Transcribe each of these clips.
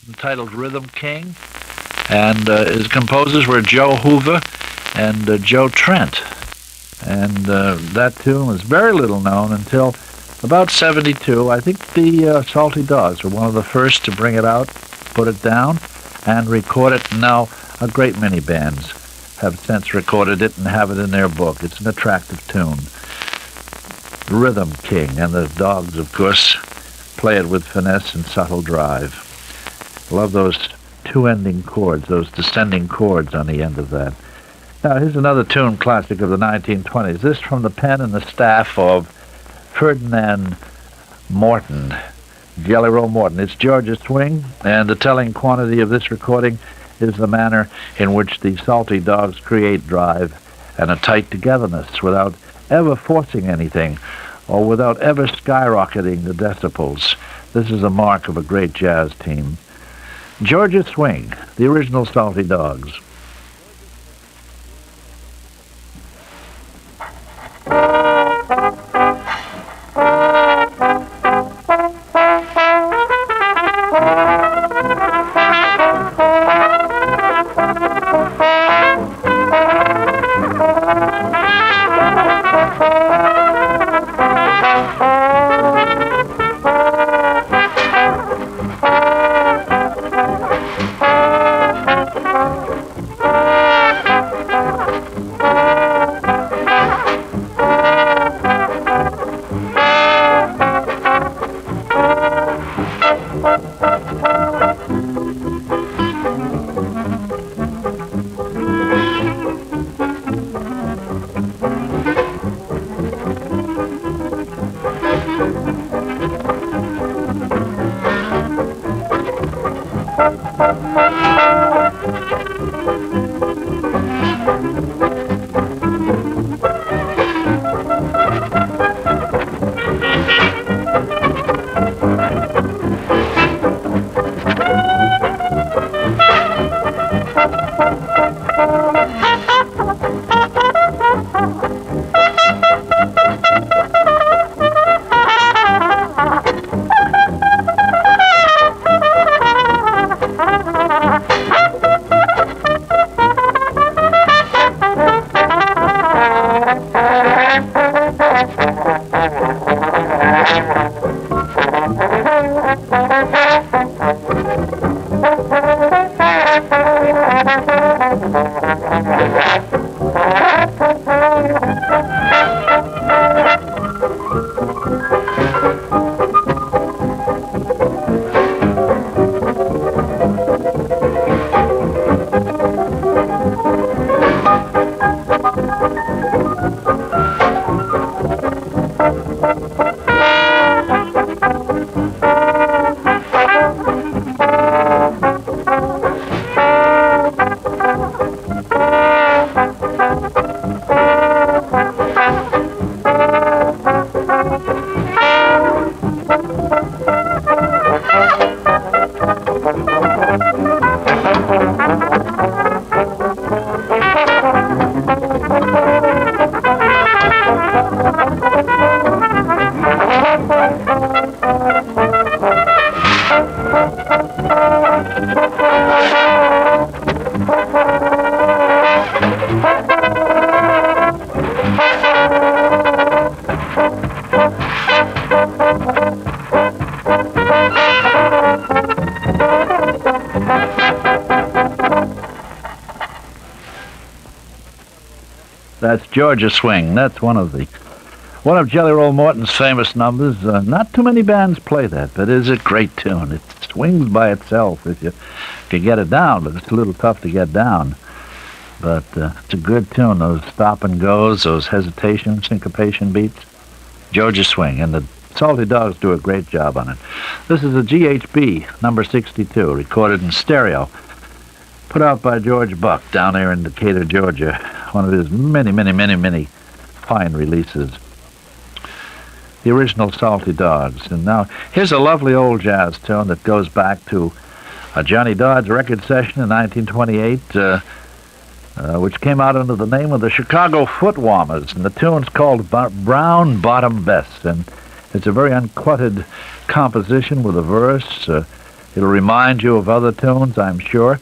entitled Rhythm King, and his composers were Joe Hoover and Joe Trent. And that tune was very little known until about 72. I think the Salty Dogs were one of the first to bring it out, put it down, and record it. Now, a great many bands have since recorded it and have it in their book. It's an attractive tune. Rhythm King, and the Dogs, of course, play it with finesse and subtle drive. Love those two ending chords, those descending chords on the end of that. Now, here's another tune classic of the 1920s. This from the pen and the staff of Ferdinand Morton, Jelly Roll Morton. It's Georgia Swing, and the telling quantity of this recording is the manner in which the Salty Dogs create drive and a tight togetherness without ever forcing anything or without ever skyrocketing the decibels. This is a mark of a great jazz team. Georgia Swing, the original Salty Dogs. That's Georgia Swing. That's one of Jelly Roll Morton's famous numbers. Not too many bands play that, but it's a great tune. It swings by itself if you can get it down, but it's a little tough to get down. But it's a good tune. Those stop and goes, those hesitation, syncopation beats. Georgia Swing, and the Salty Dogs do a great job on it. This is a GHB number 62, recorded in stereo, put out by George Buck down there in Decatur, Georgia. One of his many fine releases. The original Salty Dogs. And now, here's a lovely old jazz tune that goes back to a Johnny Dodds record session in 1928, which came out under the name of the Chicago Footwarmers. And the tune's called Brown Bottom Best. And it's a very uncluttered composition with a verse, It'll remind you of other tunes, I'm sure.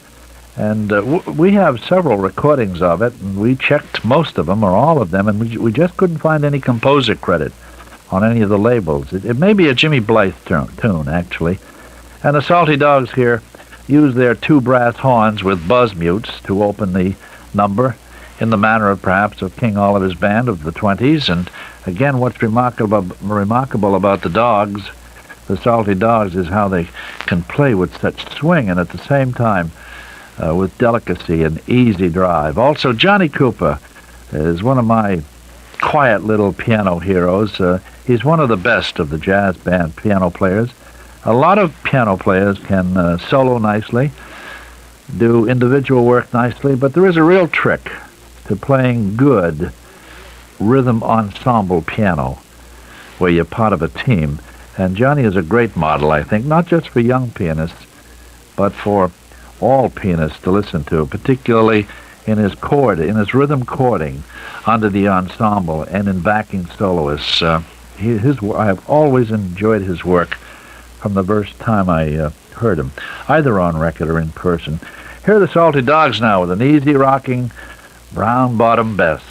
And we have several recordings of it, and we checked most of them, or all of them, and we just couldn't find any composer credit on any of the labels. It may be a Jimmy Blythe tune, actually. And the Salty Dogs here use their two brass horns with buzz mutes to open the number in the manner of perhaps of King Oliver's band of the 20s. And again, what's remarkable about the Dogs, the Salty Dogs, is how they can play with such swing and at the same time with delicacy and easy drive. Also, Johnny Cooper is one of my quiet little piano heroes. He's one of the best of the jazz band piano players. A lot of piano players can solo nicely, do individual work nicely, but there is a real trick to playing good rhythm ensemble piano where you're part of a team. And Johnny is a great model, I think, not just for young pianists, but for all pianists to listen to, particularly in his rhythm chording under the ensemble and in backing soloists. I have always enjoyed his work from the first time I heard him, either on record or in person. Here are the Salty Dogs now with an easy rocking brown bottom bass.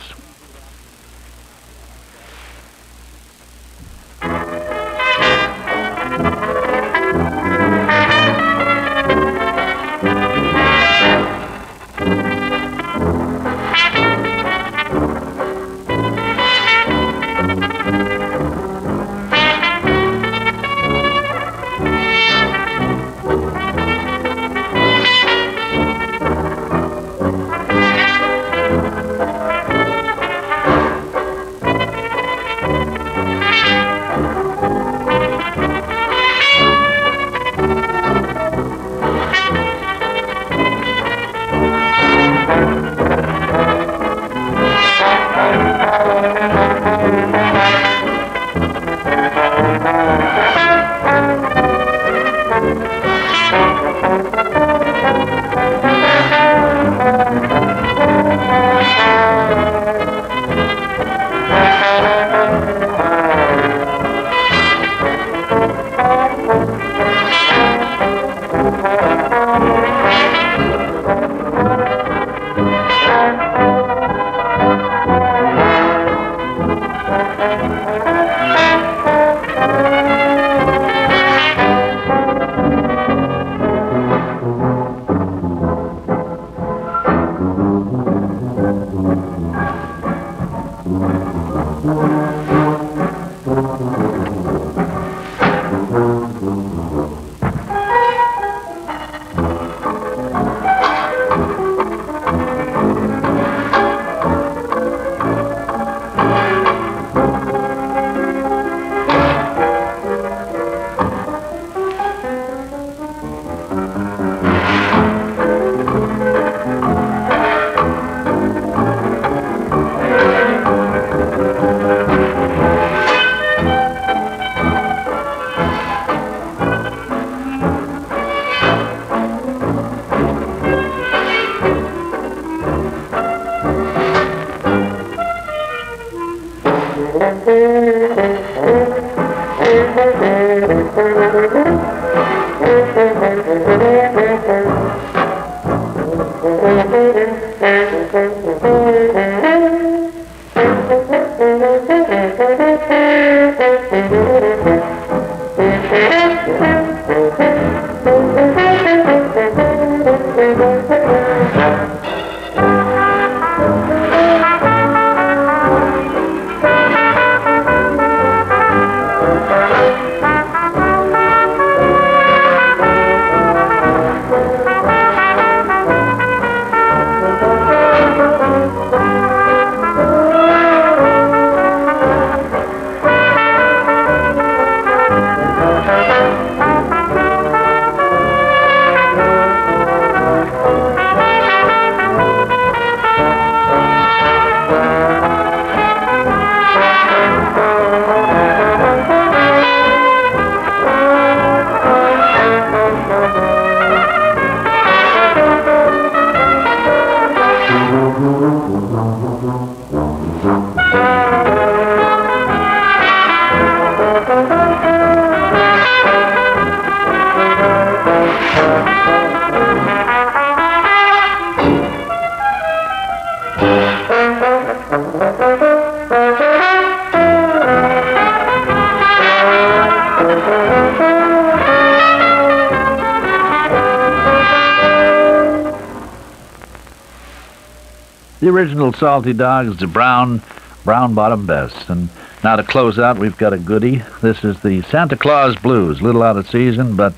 the original Salty Dogs, the Brown Bottom Bess. And now to close out, we've got a goodie. This is the Santa Claus Blues, a little out of season, but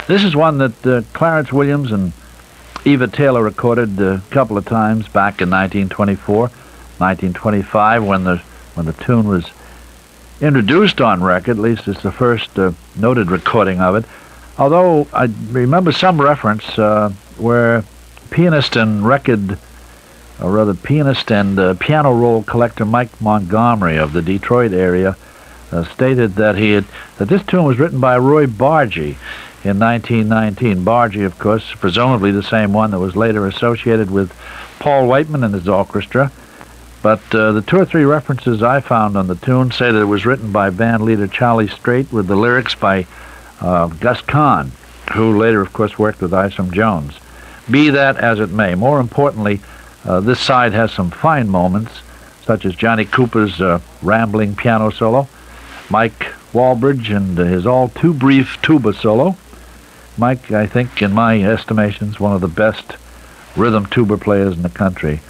this is one that Clarence Williams and Eva Taylor recorded a couple of times back in 1924, 1925, when the tune was introduced on record. At least it's the first noted recording of it. Although I remember some reference where pianist and piano roll collector Mike Montgomery of the Detroit area stated that this tune was written by Roy Bargee in 1919. Bargee, of course, presumably the same one that was later associated with Paul Whiteman and his orchestra. But the two or three references I found on the tune say that it was written by band leader Charlie Straight with the lyrics by Gus Kahn, who later, of course, worked with Isom Jones. Be that as it may, more importantly, this side has some fine moments, such as Johnny Cooper's rambling piano solo, Mike Walbridge and his all-too-brief tuba solo. Mike, I think, in my estimation, is one of the best rhythm tuba players in the country.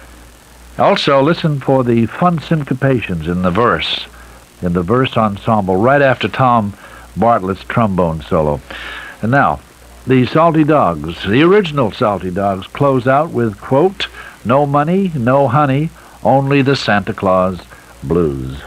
Also, listen for the fun syncopations in the verse ensemble, right after Tom Bartlett's trombone solo. And now, the Salty Dogs, the original Salty Dogs, close out with, quote, "No money, no honey, only the Santa Claus Blues."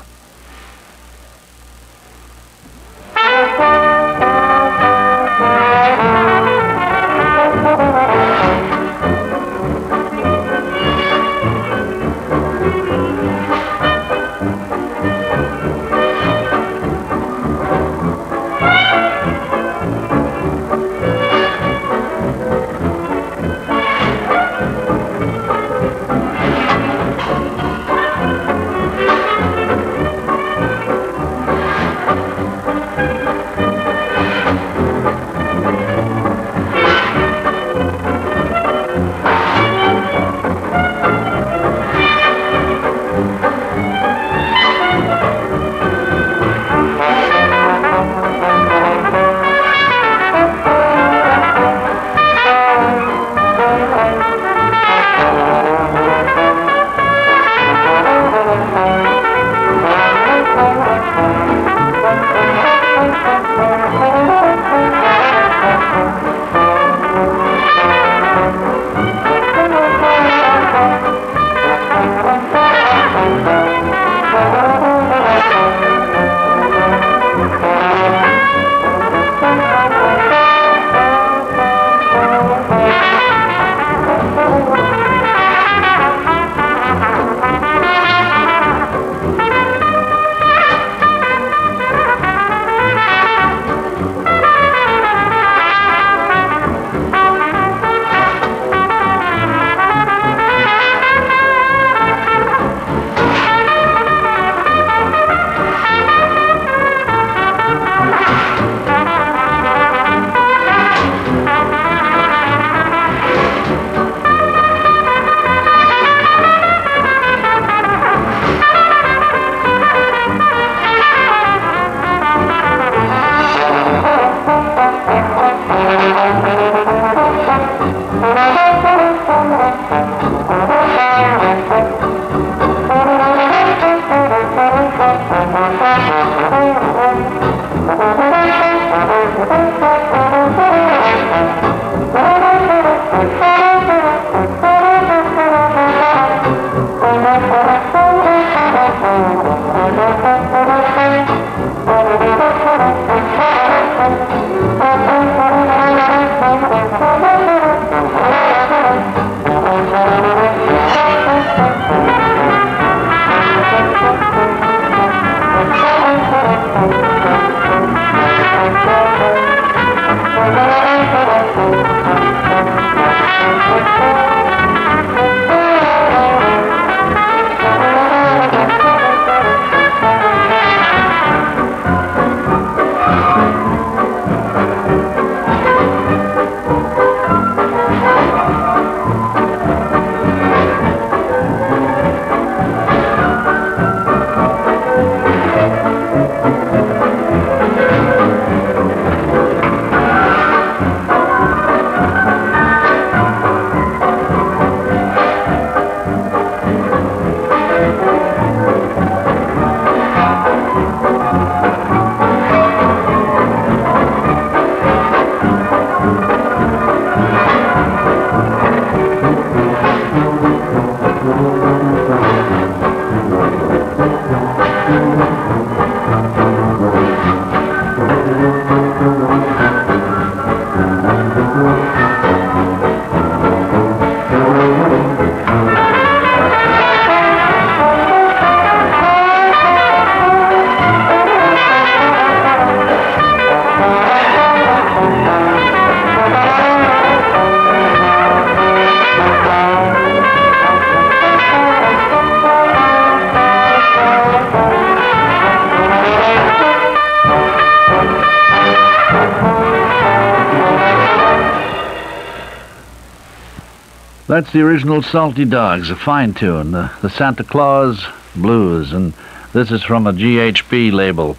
That's the original Salty Dogs, a fine tune, the Santa Claus Blues, and this is from a GHB label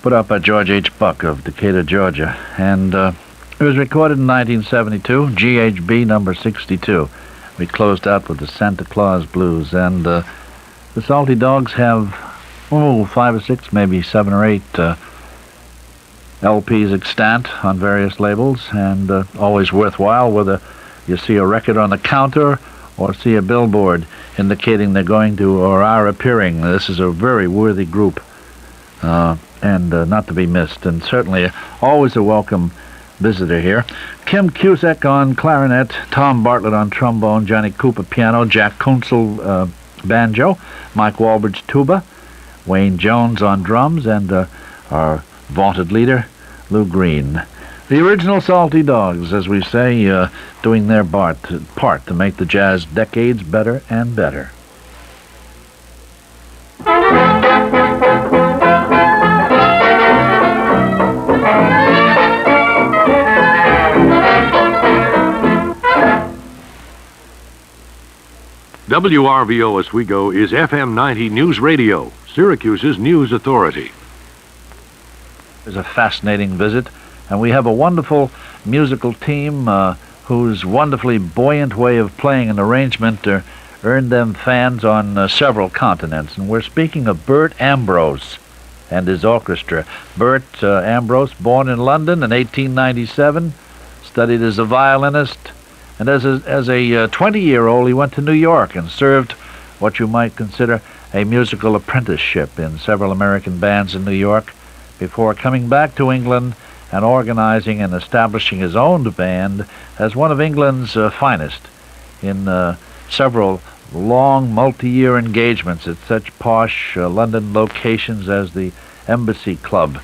put out by George H. Buck of Decatur, Georgia, and it was recorded in 1972, GHB number 62. We closed out with the Santa Claus Blues, and the Salty Dogs have, 5 or 6, maybe 7 or 8 LPs extant on various labels, and always worthwhile whether you see a record on the counter or see a billboard indicating they're going to or are appearing. This is a very worthy group and not to be missed, and certainly always a welcome visitor here. Kim Cusack on clarinet, Tom Bartlett on trombone, Johnny Cooper piano, Jack Kunzel banjo, Mike Walbridge tuba, Wayne Jones on drums, and our vaunted leader, Lou Green. The original Salty Dogs, as we say, doing their part to make the jazz decades better and better. WRVO Oswego is FM 90 News Radio, Syracuse's news authority. It's a fascinating visit, and we have a wonderful musical team whose wonderfully buoyant way of playing and arrangement earned them fans on several continents. And we're speaking of Bert Ambrose and his orchestra. Bert Ambrose, born in London in 1897, studied as a violinist, and as a 20-year-old he went to New York and served what you might consider a musical apprenticeship in several American bands in New York before coming back to England and organizing and establishing his own band as one of England's finest in several long multi-year engagements at such posh London locations as the Embassy Club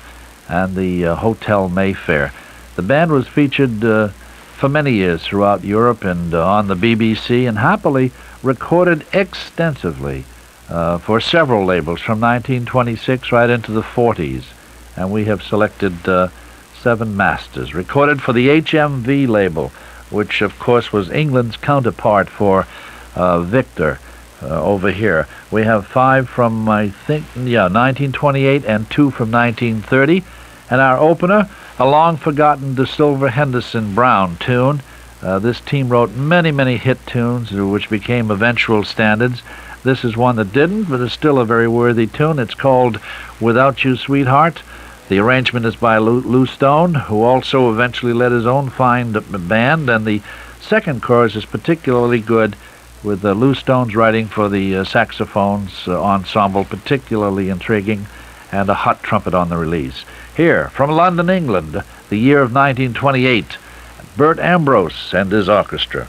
and the Hotel Mayfair. The band was featured for many years throughout Europe and on the BBC, and happily recorded extensively for several labels from 1926 right into the 40s. And we have selected 7 masters, recorded for the HMV label, which of course was England's counterpart for Victor over here. We have 5 from, 1928 and 2 from 1930. And our opener, a long-forgotten De Silva Henderson Brown tune. This team wrote many, many hit tunes which became eventual standards. This is one that didn't, but is still a very worthy tune. It's called Without You, Sweetheart. The arrangement is by Lou Stone, who also eventually led his own fine band, and the second chorus is particularly good, with Lou Stone's writing for the saxophones ensemble, particularly intriguing, and a hot trumpet on the release. Here, from London, England, the year of 1928, Bert Ambrose and his orchestra.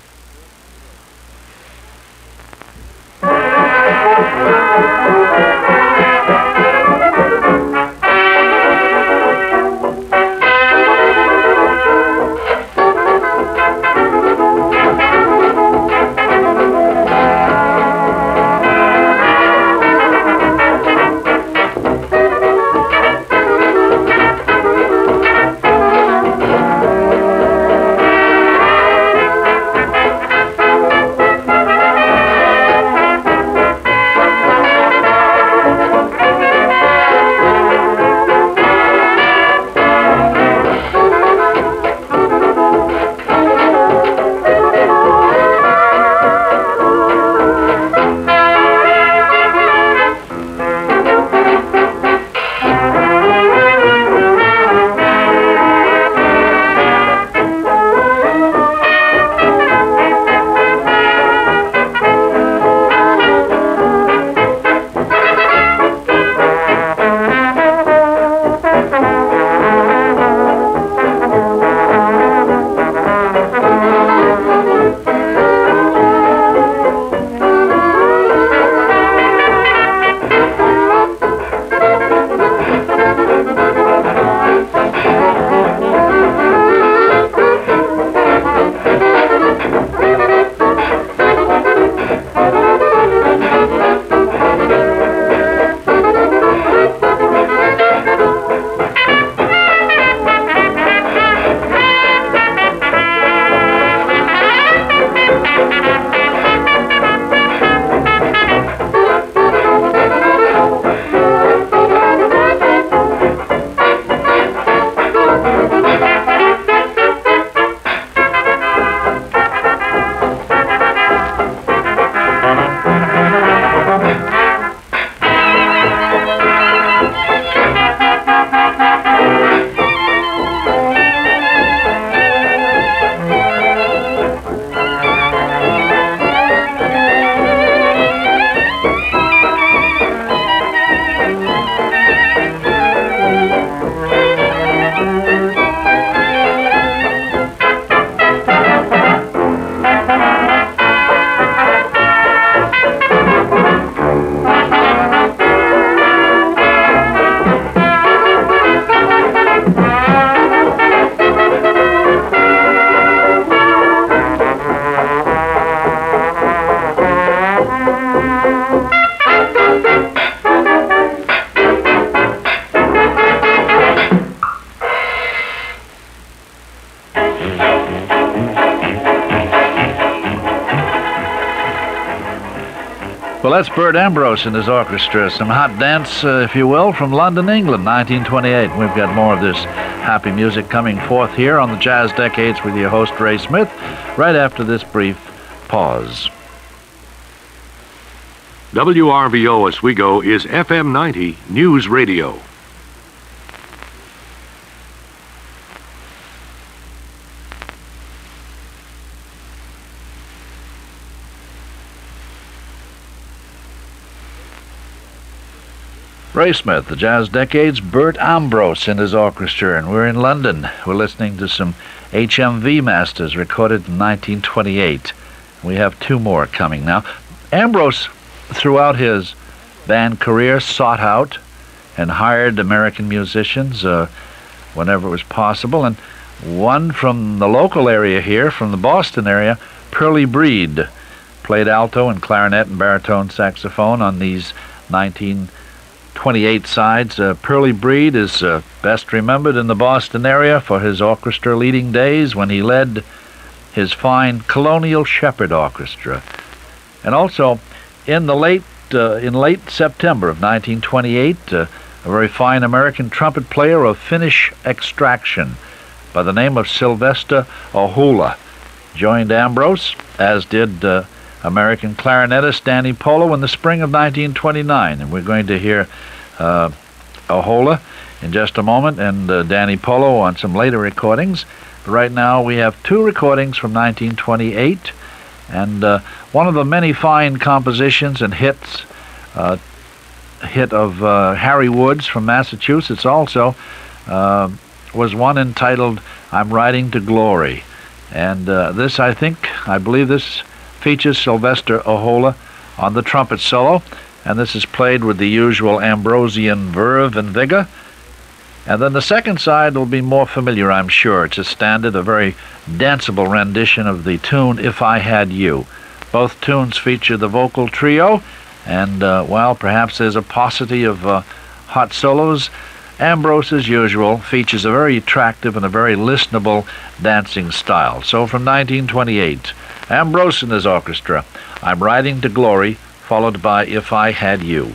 Well, that's Bert Ambrose and his orchestra. Some hot dance, if you will, from London, England, 1928. We've got more of this happy music coming forth here on the Jazz Decades with your host, Ray Smith, right after this brief pause. WRVO Oswego is FM 90 News Radio. Ray Smith, the Jazz Decades, Bert Ambrose and his orchestra, and we're in London. We're listening to some HMV masters recorded in 1928. We have two more coming now. Ambrose, throughout his band career, sought out and hired American musicians whenever it was possible, and one from the local area here, from the Boston area, Pearlie Breed, played alto and clarinet and baritone saxophone on these 1928 sides. Pearlie Breed is best remembered in the Boston area for his orchestra leading days when he led his fine Colonial Shepherd Orchestra. And also, in late September of 1928, a very fine American trumpet player of Finnish extraction by the name of Sylvester Ohula joined Ambrose, as did American clarinetist Danny Polo in the spring of 1929. And we're going to hear Ohula in just a moment, and Danny Polo on some later recordings. But right now we have two recordings from 1928, and one of the many fine compositions and hits, hit of Harry Woods from Massachusetts also, was one entitled I'm Riding to Glory. And I believe this features Sylvester Ohula on the trumpet solo, and this is played with the usual Ambrosian verve and vigor. And then the second side will be more familiar, I'm sure. It's a standard, a very danceable rendition of the tune If I Had You. Both tunes feature the vocal trio, and while perhaps there's a paucity of hot solos, Ambrose, as usual, features a very attractive and a very listenable dancing style. So from 1928, Ambrose and his orchestra, I'm Riding to Glory, followed by If I Had You.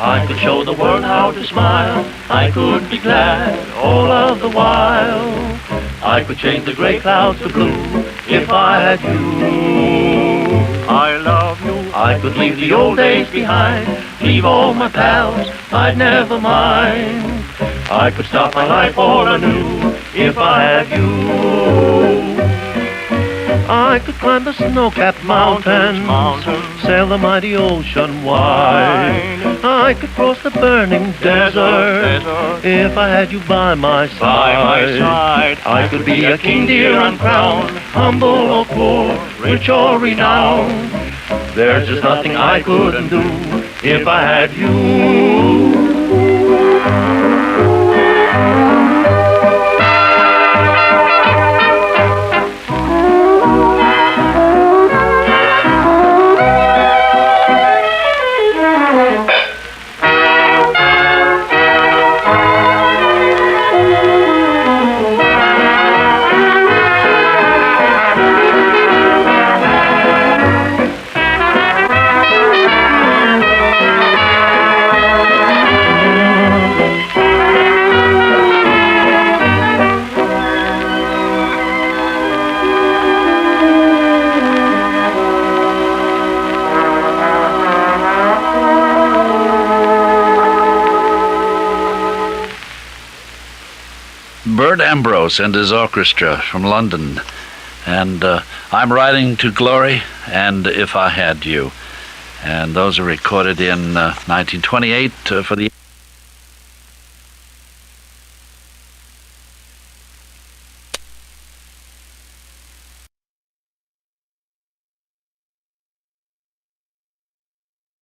I could show the world how to smile. I could be glad all of the while. I could change the gray clouds to blue if I had you. I love you. I could leave the old days behind, leave all my pals, I'd never mind. I could start my life all anew if I had you. I could climb the snow-capped mountains, sail the mighty ocean wide. I could cross the burning desert if I had you by my side. I could be a king, dear, uncrowned, humble or poor, rich or renowned. There's just nothing I couldn't do if I had you. Bert Ambrose and his orchestra from London. And I'm Riding to Glory and If I Had You. And those are recorded in 1928 for the